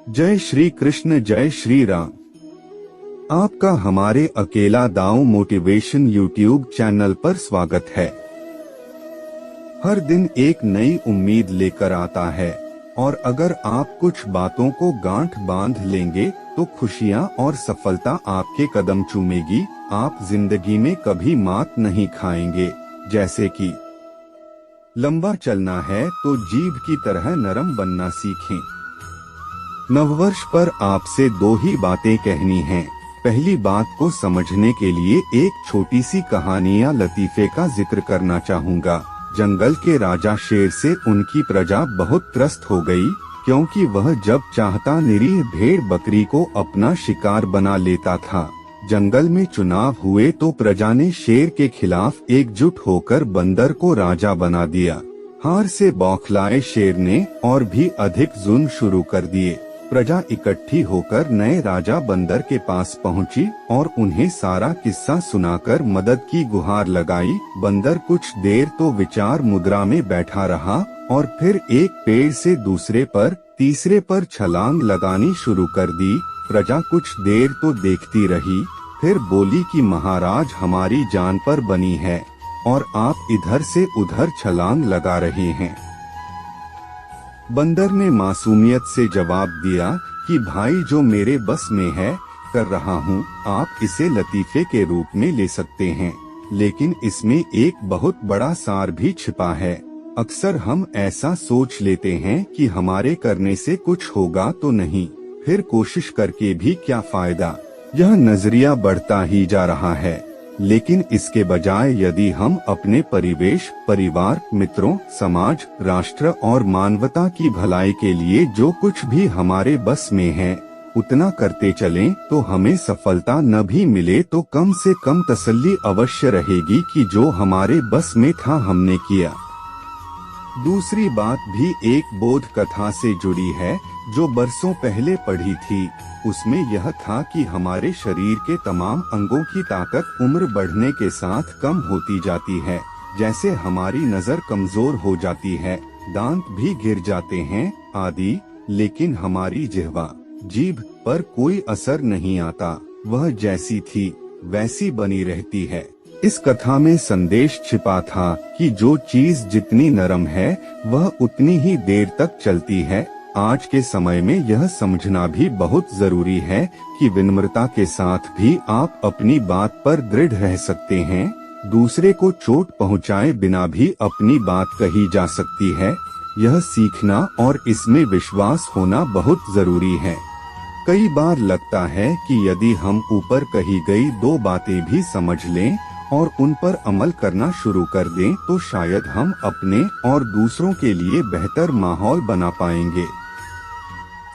जय श्री कृष्ण, जय श्री राम। आपका हमारे अकेला दांव मोटिवेशन यूट्यूब चैनल पर स्वागत है। हर दिन एक नई उम्मीद लेकर आता है और अगर आप कुछ बातों को गांठ बांध लेंगे तो खुशियां और सफलता आपके कदम चूमेगी। आप जिंदगी में कभी मात नहीं खाएंगे। जैसे कि लंबा चलना है तो जीभ की तरह नरम बनना सीखें। नववर्ष पर आपसे दो ही बातें कहनी हैं। पहली बात को समझने के लिए एक छोटी सी कहानी या लतीफे का जिक्र करना चाहूँगा। जंगल के राजा शेर से उनकी प्रजा बहुत त्रस्त हो गई, क्योंकि वह जब चाहता निरीह भेड़ बकरी को अपना शिकार बना लेता था। जंगल में चुनाव हुए तो प्रजा ने शेर के खिलाफ एकजुट होकर बंदर को राजा बना दिया। हार से बौखलाए शेर ने और भी अधिक जुल्म शुरू कर दिए। प्रजा इकट्ठी होकर नए राजा बंदर के पास पहुंची और उन्हें सारा किस्सा सुनाकर मदद की गुहार लगाई। बंदर कुछ देर तो विचार मुद्रा में बैठा रहा और फिर एक पेड़ से दूसरे पर, तीसरे पर छलांग लगानी शुरू कर दी। प्रजा कुछ देर तो देखती रही, फिर बोली कि महाराज, हमारी जान पर बनी है और आप इधर से उधर छलांग लगा रहे हैं। बंदर ने मासूमियत से जवाब दिया कि भाई, जो मेरे बस में है कर रहा हूँ। आप इसे लतीफे के रूप में ले सकते हैं, लेकिन इसमें एक बहुत बड़ा सार भी छिपा है। अक्सर हम ऐसा सोच लेते हैं कि हमारे करने से कुछ होगा तो नहीं, फिर कोशिश करके भी क्या फायदा। यह नजरिया बढ़ता ही जा रहा है, लेकिन इसके बजाय यदि हम अपने परिवेश, परिवार, मित्रों, समाज, राष्ट्र और मानवता की भलाई के लिए जो कुछ भी हमारे बस में है उतना करते चलें, तो हमें सफलता न भी मिले तो कम से कम तसल्ली अवश्य रहेगी कि जो हमारे बस में था हमने किया। दूसरी बात भी एक बोध कथा से जुड़ी है जो बरसों पहले पढ़ी थी। उसमें यह था कि हमारे शरीर के तमाम अंगों की ताकत उम्र बढ़ने के साथ कम होती जाती है। जैसे हमारी नजर कमजोर हो जाती है, दांत भी गिर जाते हैं आदि, लेकिन हमारी जिह्वा, जीभ पर कोई असर नहीं आता। वह जैसी थी वैसी बनी रहती है। इस कथा में संदेश छिपा था कि जो चीज जितनी नरम है वह उतनी ही देर तक चलती है। आज के समय में यह समझना भी बहुत जरूरी है कि विनम्रता के साथ भी आप अपनी बात पर दृढ़ रह सकते हैं। दूसरे को चोट पहुंचाए बिना भी अपनी बात कही जा सकती है। यह सीखना और इसमें विश्वास होना बहुत जरूरी है। कई बार लगता है कि यदि हम ऊपर कही गई दो बातें भी समझ लें और उन पर अमल करना शुरू कर दें तो शायद हम अपने और दूसरों के लिए बेहतर माहौल बना पाएंगे।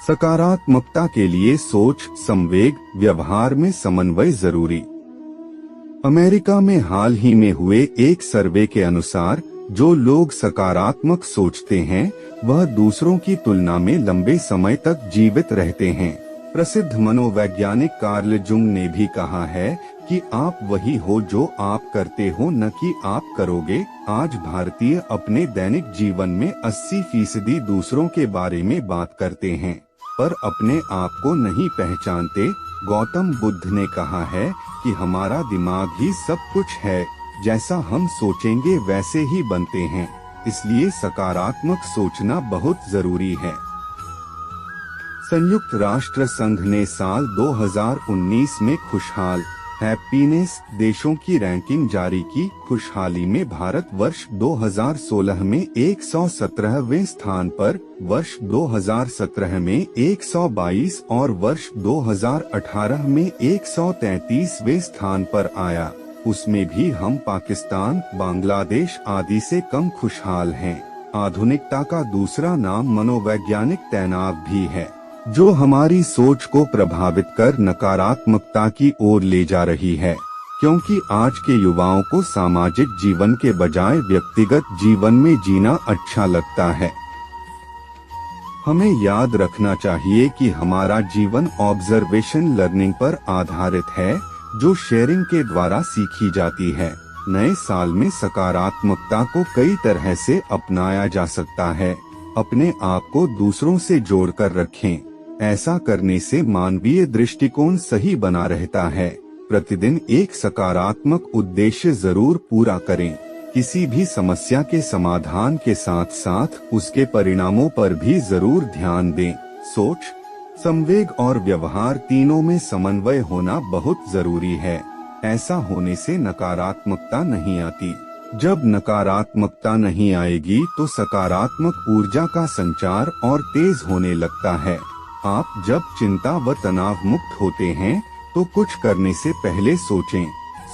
सकारात्मकता के लिए सोच, संवेग, व्यवहार में समन्वय जरूरी। अमेरिका में हाल ही में हुए एक सर्वे के अनुसार जो लोग सकारात्मक सोचते हैं वह दूसरों की तुलना में लंबे समय तक जीवित रहते हैं। प्रसिद्ध मनोवैज्ञानिक कार्ल जुंग ने भी कहा है कि आप वही हो जो आप करते हो, न कि आप करोगे। आज भारतीय अपने दैनिक जीवन में 80% दूसरों के बारे में बात करते हैं पर अपने आप को नहीं पहचानते। गौतम बुद्ध ने कहा है कि हमारा दिमाग ही सब कुछ है, जैसा हम सोचेंगे वैसे ही बनते हैं। इसलिए सकारात्मक सोचना बहुत जरूरी है। संयुक्त राष्ट्र संघ ने साल 2019 में खुशहाल हैप्पीनेस देशों की रैंकिंग जारी की। खुशहाली में भारत वर्ष 2016 में 117वें स्थान पर, वर्ष 2017 में 122 और वर्ष 2018 में 133वें स्थान पर आया। उसमें भी हम पाकिस्तान, बांग्लादेश आदि से कम खुशहाल हैं। आधुनिकता का दूसरा नाम मनोवैज्ञानिक तनाव भी है, जो हमारी सोच को प्रभावित कर नकारात्मकता की ओर ले जा रही है। क्योंकि आज के युवाओं को सामाजिक जीवन के बजाय व्यक्तिगत जीवन में जीना अच्छा लगता है। हमें याद रखना चाहिए कि हमारा जीवन ऑब्जर्वेशन लर्निंग पर आधारित है, जो शेयरिंग के द्वारा सीखी जाती है। नए साल में सकारात्मकता को कई तरह से अपनाया जा सकता है। अपने आप को दूसरों से जोड़कर रखें। ऐसा करने से मानवीय दृष्टिकोण सही बना रहता है। प्रतिदिन एक सकारात्मक उद्देश्य जरूर पूरा करें। किसी भी समस्या के समाधान के साथ साथ उसके परिणामों पर भी जरूर ध्यान दें। सोच, संवेग और व्यवहार तीनों में समन्वय होना बहुत जरूरी है। ऐसा होने से नकारात्मकता नहीं आती। जब नकारात्मकता नहीं आएगी तो सकारात्मक ऊर्जा का संचार और तेज होने लगता है। आप जब चिंता व तनाव मुक्त होते हैं तो कुछ करने से पहले सोचें।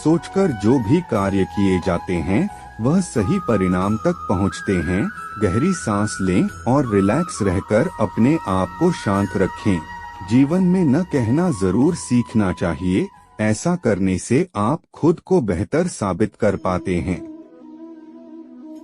सोचकर जो भी कार्य किए जाते हैं वह सही परिणाम तक पहुंचते हैं। गहरी सांस लें और रिलैक्स रहकर अपने आप को शांत रखें। जीवन में न कहना जरूर सीखना चाहिए। ऐसा करने से आप खुद को बेहतर साबित कर पाते हैं।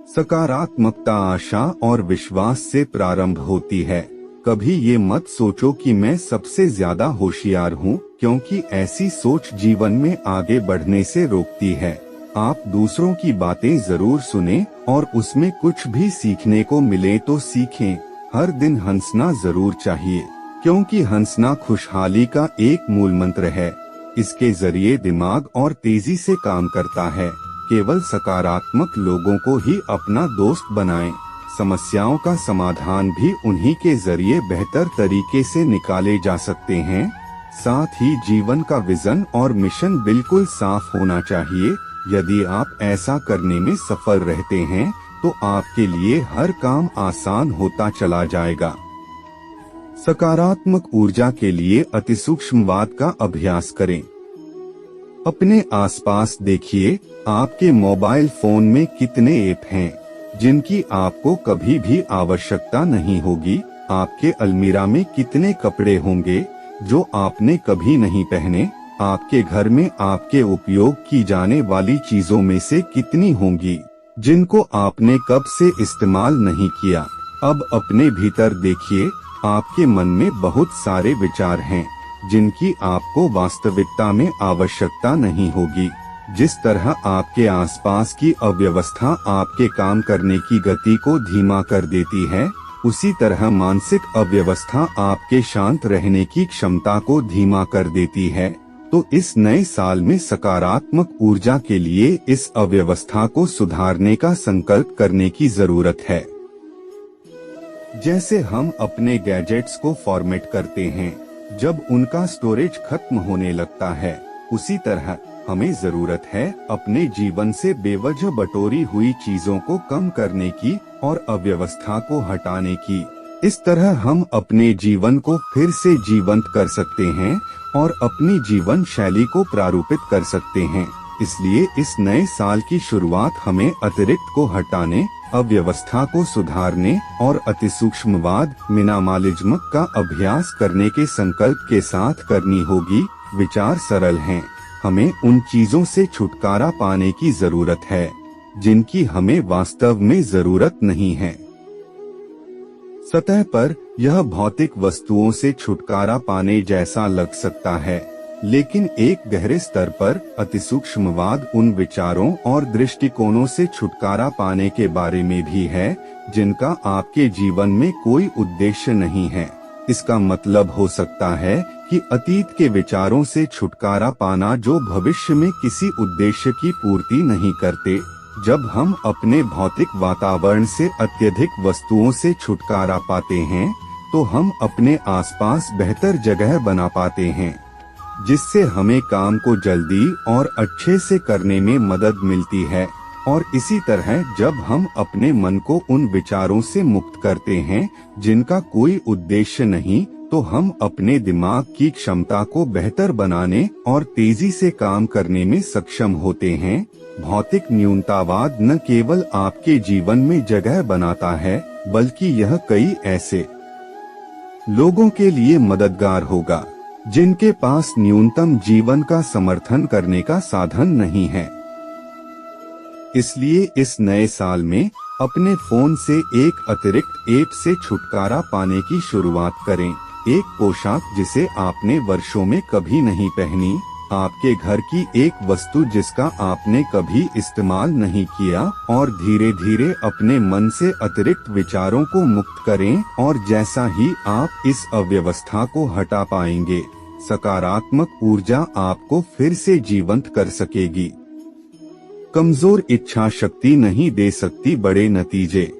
सकारात्मकता आशा और विश्वास से प्रारंभ होती है। कभी ये मत सोचो कि मैं सबसे ज्यादा होशियार हूँ, क्योंकि ऐसी सोच जीवन में आगे बढ़ने से रोकती है। आप दूसरों की बातें जरूर सुनें और उसमें कुछ भी सीखने को मिले तो सीखें। हर दिन हंसना जरूर चाहिए, क्योंकि हंसना खुशहाली का एक मूल मंत्र है। इसके जरिए दिमाग और तेजी से काम करता है। केवल सकारात्मक लोगों को ही अपना दोस्त बनाएं। समस्याओं का समाधान भी उन्हीं के जरिए बेहतर तरीके से निकाले जा सकते हैं। साथ ही जीवन का विजन और मिशन बिल्कुल साफ होना चाहिए। यदि आप ऐसा करने में सफल रहते हैं तो आपके लिए हर काम आसान होता चला जाएगा। सकारात्मक ऊर्जा के लिए अतिसूक्ष्मवाद का अभ्यास करें। अपने आसपास देखिए, आपके मोबाइल फोन में कितने ऐप हैं जिनकी आपको कभी भी आवश्यकता नहीं होगी। आपके अलमीरा में कितने कपड़े होंगे जो आपने कभी नहीं पहने। आपके घर में आपके उपयोग की जाने वाली चीजों में से कितनी होंगी जिनको आपने कब से इस्तेमाल नहीं किया। अब अपने भीतर देखिए, आपके मन में बहुत सारे विचार हैं जिनकी आपको वास्तविकता में आवश्यकता नहीं होगी। जिस तरह आपके आसपास की अव्यवस्था आपके काम करने की गति को धीमा कर देती है, उसी तरह मानसिक अव्यवस्था आपके शांत रहने की क्षमता को धीमा कर देती है। तो इस नए साल में सकारात्मक ऊर्जा के लिए इस अव्यवस्था को सुधारने का संकल्प करने की जरूरत है। जैसे हम अपने गैजेट्स को फॉर्मेट करते हैं जब उनका स्टोरेज खत्म होने लगता है, उसी तरह हमें जरूरत है अपने जीवन से बेवजह बटोरी हुई चीजों को कम करने की और अव्यवस्था को हटाने की। इस तरह हम अपने जीवन को फिर से जीवंत कर सकते हैं और अपनी जीवन शैली को प्रारूपित कर सकते हैं। इसलिए इस नए साल की शुरुआत हमें अतिरिक्त को हटाने, अव्यवस्था को सुधारने और अतिसूक्ष्मवाद मिनिमलिज्म का अभ्यास करने के संकल्प के साथ करनी होगी। विचार सरल हैं। हमें उन चीजों से छुटकारा पाने की जरूरत है जिनकी हमें वास्तव में जरूरत नहीं है। सतह पर यह भौतिक वस्तुओं से छुटकारा पाने जैसा लग सकता है, लेकिन एक गहरे स्तर पर अतिसूक्ष्मवाद उन विचारों और दृष्टिकोणों से छुटकारा पाने के बारे में भी है जिनका आपके जीवन में कोई उद्देश्य नहीं है। इसका मतलब हो सकता है कि अतीत के विचारों से छुटकारा पाना जो भविष्य में किसी उद्देश्य की पूर्ति नहीं करते। जब हम अपने भौतिक वातावरण से अत्यधिक वस्तुओं से छुटकारा पाते हैं तो हम अपने आसपास बेहतर जगह बना पाते हैं, जिससे हमें काम को जल्दी और अच्छे से करने में मदद मिलती है। और इसी तरह जब हम अपने मन को उन विचारों से मुक्त करते हैं जिनका कोई उद्देश्य नहीं, तो हम अपने दिमाग की क्षमता को बेहतर बनाने और तेजी से काम करने में सक्षम होते हैं। भौतिक न्यूनतावाद न केवल आपके जीवन में जगह बनाता है, बल्कि यह कई ऐसे लोगों के लिए मददगार होगा जिनके पास न्यूनतम जीवन का समर्थन करने का साधन नहीं है। इसलिए इस नए साल में अपने फोन से एक अतिरिक्त ऐप से छुटकारा पाने की शुरुआत करें। एक पोशाक जिसे आपने वर्षों में कभी नहीं पहनी, आपके घर की एक वस्तु जिसका आपने कभी इस्तेमाल नहीं किया, और धीरे धीरे अपने मन से अतिरिक्त विचारों को मुक्त करें, और जैसा ही आप इस अव्यवस्था को हटा पाएंगे, सकारात्मक ऊर्जा आपको फिर से जीवंत कर सकेगी। कमजोर इच्छा शक्ति नहीं दे सकती बड़े नतीजे।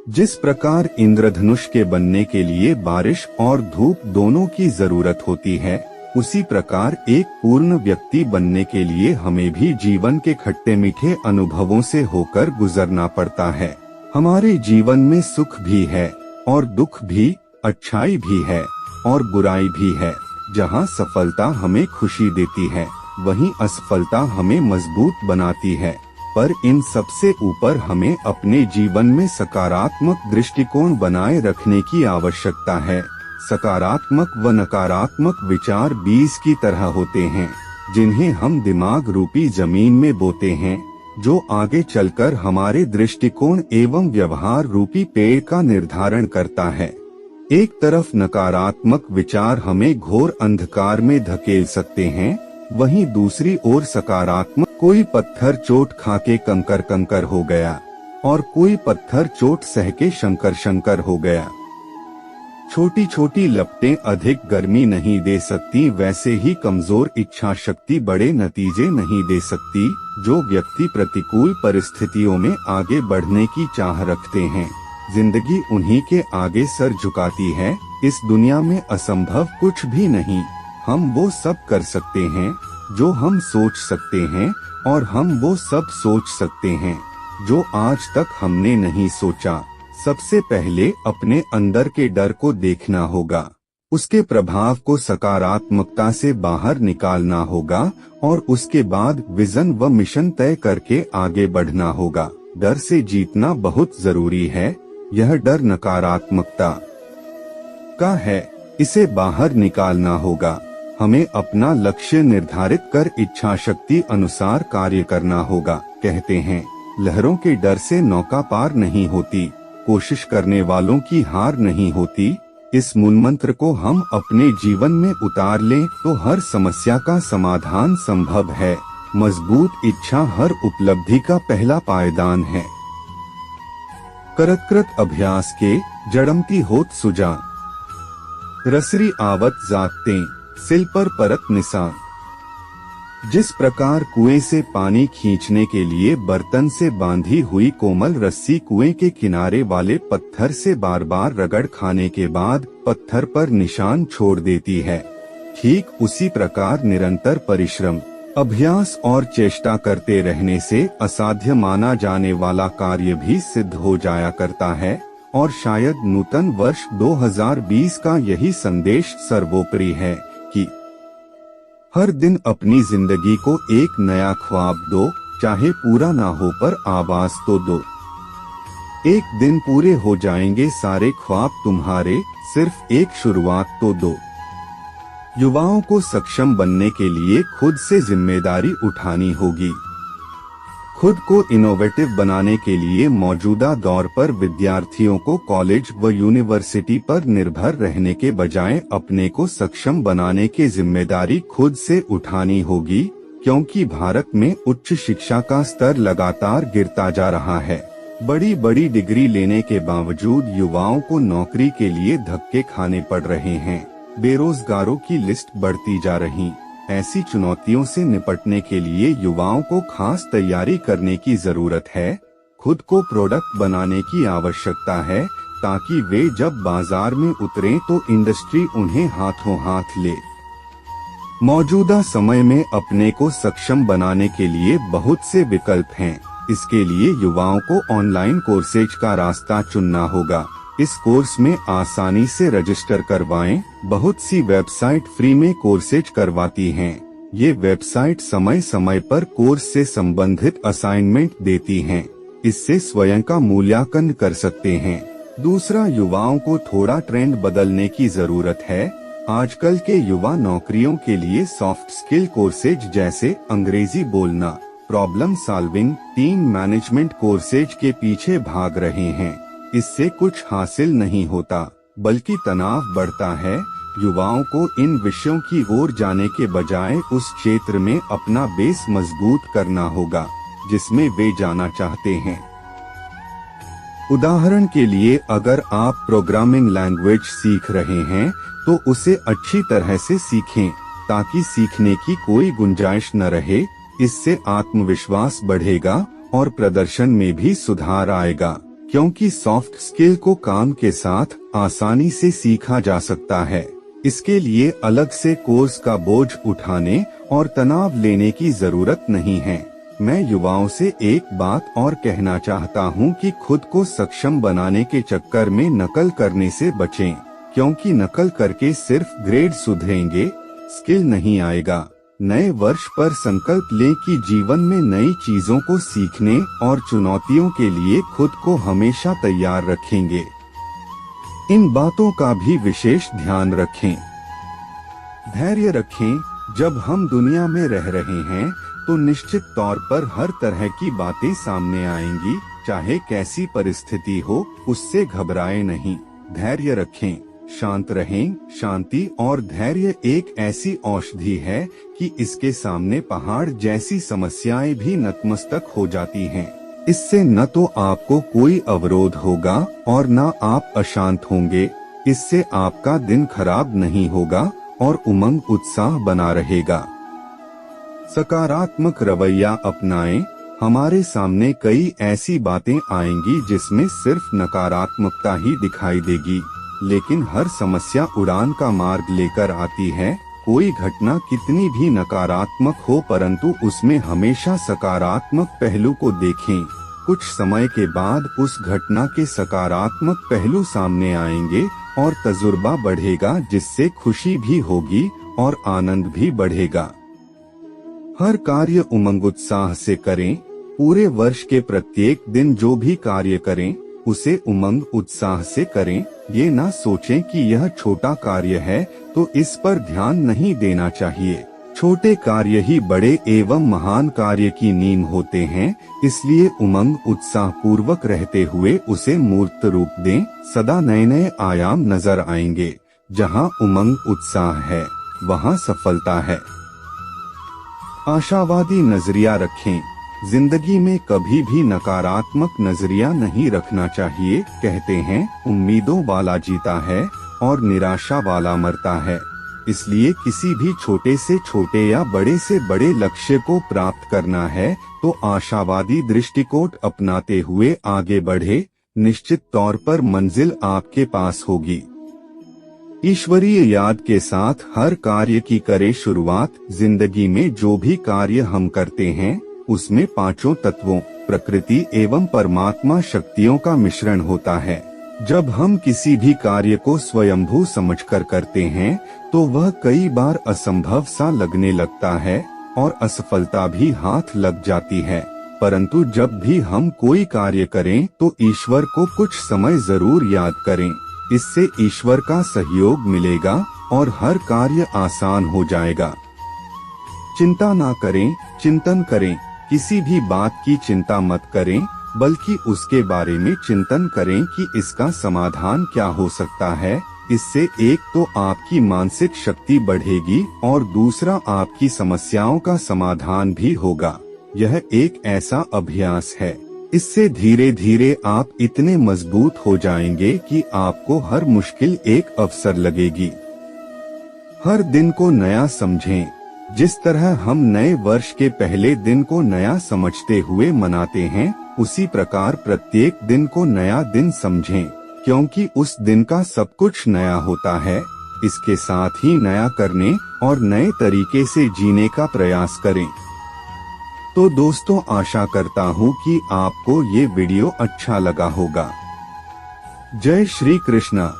जिस प्रकार इंद्रधनुष के बनने के लिए बारिश और धूप दोनों की जरूरत होती है, उसी प्रकार एक पूर्ण व्यक्ति बनने के लिए हमें भी जीवन के खट्टे मीठे अनुभवों से होकर गुजरना पड़ता है। हमारे जीवन में सुख भी है और दुख भी, अच्छाई भी है और बुराई भी है। जहाँ सफलता हमें खुशी देती है, वहीं असफलता हमें मजबूत बनाती है। पर इन सबसे ऊपर हमें अपने जीवन में सकारात्मक दृष्टिकोण बनाए रखने की आवश्यकता है। सकारात्मक व नकारात्मक विचार बीज की तरह होते हैं, जिन्हें हम दिमाग रूपी जमीन में बोते हैं, जो आगे चलकर हमारे दृष्टिकोण एवं व्यवहार रूपी पेड़ का निर्धारण करता है। एक तरफ नकारात्मक विचार हमें घोर अंधकार में धकेल सकते हैं, वहीं दूसरी ओर सकारात्मक, कोई पत्थर चोट खाके कंकर कंकर हो गया और कोई पत्थर चोट सहके शंकर शंकर हो गया। छोटी छोटी लपटें अधिक गर्मी नहीं दे सकती, वैसे ही कमजोर इच्छा शक्ति बड़े नतीजे नहीं दे सकती। जो व्यक्ति प्रतिकूल परिस्थितियों में आगे बढ़ने की चाह रखते हैं, जिंदगी उन्हीं के आगे सर झुकाती है। इस दुनिया में असंभव कुछ भी नहीं। हम वो सब कर सकते हैं जो हम सोच सकते हैं, और हम वो सब सोच सकते हैं जो आज तक हमने नहीं सोचा। सबसे पहले अपने अंदर के डर को देखना होगा, उसके प्रभाव को सकारात्मकता से बाहर निकालना होगा, और उसके बाद विजन व मिशन तय करके आगे बढ़ना होगा। डर से जीतना बहुत जरूरी है। यह डर नकारात्मकता का है, इसे बाहर निकालना होगा। हमें अपना लक्ष्य निर्धारित कर इच्छा शक्ति अनुसार कार्य करना होगा। कहते हैं, लहरों के डर से नौका पार नहीं होती, कोशिश करने वालों की हार नहीं होती। इस मूल मंत्र को हम अपने जीवन में उतार लें तो हर समस्या का समाधान संभव है। मजबूत इच्छा हर उपलब्धि का पहला पायदान है। करत अभ्यास के जड़मती होत सुजा, रसरी आवत जागते सिल पर परत निशान। जिस प्रकार कुएं से पानी खींचने के लिए बर्तन से बांधी हुई कोमल रस्सी कुएं के किनारे वाले पत्थर से बार बार रगड़ खाने के बाद पत्थर पर निशान छोड़ देती है, ठीक उसी प्रकार निरंतर परिश्रम, अभ्यास और चेष्टा करते रहने से असाध्य माना जाने वाला कार्य भी सिद्ध हो जाया करता है। और शायद नूतन वर्ष 2020 का यही संदेश सर्वोपरि है कि हर दिन अपनी जिंदगी को एक नया ख्वाब दो, चाहे पूरा ना हो पर आवाज तो दो। एक दिन पूरे हो जाएंगे सारे ख्वाब तुम्हारे, सिर्फ एक शुरुआत तो दो। युवाओं को सक्षम बनने के लिए खुद से जिम्मेदारी उठानी होगी। खुद को इनोवेटिव बनाने के लिए मौजूदा दौर पर विद्यार्थियों को कॉलेज व यूनिवर्सिटी पर निर्भर रहने के बजाय अपने को सक्षम बनाने की जिम्मेदारी खुद से उठानी होगी, क्योंकि भारत में उच्च शिक्षा का स्तर लगातार गिरता जा रहा है। बड़ी बड़ी डिग्री लेने के बावजूद युवाओं को नौकरी के लिए धक्के खाने पड़ रहे हैं। बेरोजगारों की लिस्ट बढ़ती जा रही। ऐसी चुनौतियों से निपटने के लिए युवाओं को खास तैयारी करने की जरूरत है। खुद को प्रोडक्ट बनाने की आवश्यकता है, ताकि वे जब बाजार में उतरें तो इंडस्ट्री उन्हें हाथों हाथ ले। मौजूदा समय में अपने को सक्षम बनाने के लिए बहुत से विकल्प हैं। इसके लिए युवाओं को ऑनलाइन कोर्सेज का रास्ता चुनना होगा। इस कोर्स में आसानी से रजिस्टर करवाएं। बहुत सी वेबसाइट फ्री में कोर्सेज करवाती हैं। ये वेबसाइट समय समय पर कोर्स से संबंधित असाइनमेंट देती हैं। इससे स्वयं का मूल्यांकन कर सकते हैं। दूसरा, युवाओं को थोड़ा ट्रेंड बदलने की जरूरत है। आजकल के युवा नौकरियों के लिए सॉफ्ट स्किल कोर्सेज जैसे अंग्रेजी बोलना, problem solving, team management courses के पीछे भाग रहे हैं। इससे कुछ हासिल नहीं होता, बल्कि तनाव बढ़ता है। युवाओं को इन विषयों की ओर जाने के बजाय उस क्षेत्र में अपना बेस मजबूत करना होगा जिसमें वे जाना चाहते हैं। उदाहरण के लिए अगर आप प्रोग्रामिंग लैंग्वेज सीख रहे हैं तो उसे अच्छी तरह से सीखें ताकि सीखने की कोई गुंजाइश न रहे। इससे आत्मविश्वास बढ़ेगा और प्रदर्शन में भी सुधार आएगा, क्योंकि सॉफ्ट स्किल को काम के साथ आसानी से सीखा जा सकता है। इसके लिए अलग से कोर्स का बोझ उठाने और तनाव लेने की जरूरत नहीं है। मैं युवाओं से एक बात और कहना चाहता हूं कि खुद को सक्षम बनाने के चक्कर में नकल करने से बचें, क्योंकि नकल करके सिर्फ ग्रेड सुधरेंगे, स्किल नहीं आएगा। नए वर्ष पर संकल्प लें कि जीवन में नई चीजों को सीखने और चुनौतियों के लिए खुद को हमेशा तैयार रखेंगे। इन बातों का भी विशेष ध्यान रखें। धैर्य रखें। जब हम दुनिया में रह रहे हैं तो निश्चित तौर पर हर तरह की बातें सामने आएंगी, चाहे कैसी परिस्थिति हो, उससे घबराएं नहीं, धैर्य रखें, शांत रहें। शांति और धैर्य एक ऐसी औषधि है कि इसके सामने पहाड़ जैसी समस्याएं भी नतमस्तक हो जाती हैं। इससे न तो आपको कोई अवरोध होगा और न आप अशांत होंगे। इससे आपका दिन खराब नहीं होगा और उमंग उत्साह बना रहेगा। सकारात्मक रवैया अपनाएं। हमारे सामने कई ऐसी बातें आएंगी जिसमें सिर्फ नकारात्मकता ही दिखाई देगी, लेकिन हर समस्या उड़ान का मार्ग लेकर आती है। कोई घटना कितनी भी नकारात्मक हो, परंतु उसमें हमेशा सकारात्मक पहलू को देखें। कुछ समय के बाद उस घटना के सकारात्मक पहलू सामने आएंगे और तजुर्बा बढ़ेगा, जिससे खुशी भी होगी और आनंद भी बढ़ेगा। हर कार्य उमंग उत्साह से करें। पूरे वर्ष के प्रत्येक दिन जो भी कार्य करें उसे उमंग उत्साह से करें। ये ना सोचें कि यह छोटा कार्य है तो इस पर ध्यान नहीं देना चाहिए। छोटे कार्य ही बड़े एवं महान कार्य की नींव होते हैं, इसलिए उमंग उत्साह पूर्वक रहते हुए उसे मूर्त रूप दें। सदा नए नए आयाम नजर आएंगे। जहाँ उमंग उत्साह है वहाँ सफलता है। आशावादी नजरिया रखें। जिंदगी में कभी भी नकारात्मक नजरिया नहीं रखना चाहिए। कहते हैं उम्मीदों वाला जीता है और निराशा वाला मरता है। इसलिए किसी भी छोटे से छोटे या बड़े से बड़े लक्ष्य को प्राप्त करना है तो आशावादी दृष्टिकोण अपनाते हुए आगे बढ़े। निश्चित तौर पर मंजिल आपके पास होगी। ईश्वरीय याद के साथ हर कार्य की करें शुरुआत। जिंदगी में जो भी कार्य हम करते हैं उसमें पांचों तत्वों प्रकृति एवं परमात्मा शक्तियों का मिश्रण होता है। जब हम किसी भी कार्य को स्वयंभू समझकर करते हैं तो वह कई बार असंभव सा लगने लगता है और असफलता भी हाथ लग जाती है। परंतु जब भी हम कोई कार्य करें तो ईश्वर को कुछ समय जरूर याद करें। इससे ईश्वर का सहयोग मिलेगा और हर कार्य आसान हो जाएगा। चिंता ना करें, चिंतन करें। किसी भी बात की चिंता मत करें, बल्कि उसके बारे में चिंतन करें कि इसका समाधान क्या हो सकता है। इससे एक तो आपकी मानसिक शक्ति बढ़ेगी और दूसरा आपकी समस्याओं का समाधान भी होगा। यह एक ऐसा अभ्यास है, इससे धीरे धीरे आप इतने मजबूत हो जाएंगे कि आपको हर मुश्किल एक अवसर लगेगी। हर दिन को नया समझें। जिस तरह हम नए वर्ष के पहले दिन को नया समझते हुए मनाते हैं, उसी प्रकार प्रत्येक दिन को नया दिन समझें, क्योंकि उस दिन का सब कुछ नया होता है। इसके साथ ही नया करने और नए तरीके से जीने का प्रयास करें। तो दोस्तों, आशा करता हूँ कि आपको ये वीडियो अच्छा लगा होगा। जय श्री कृष्णा।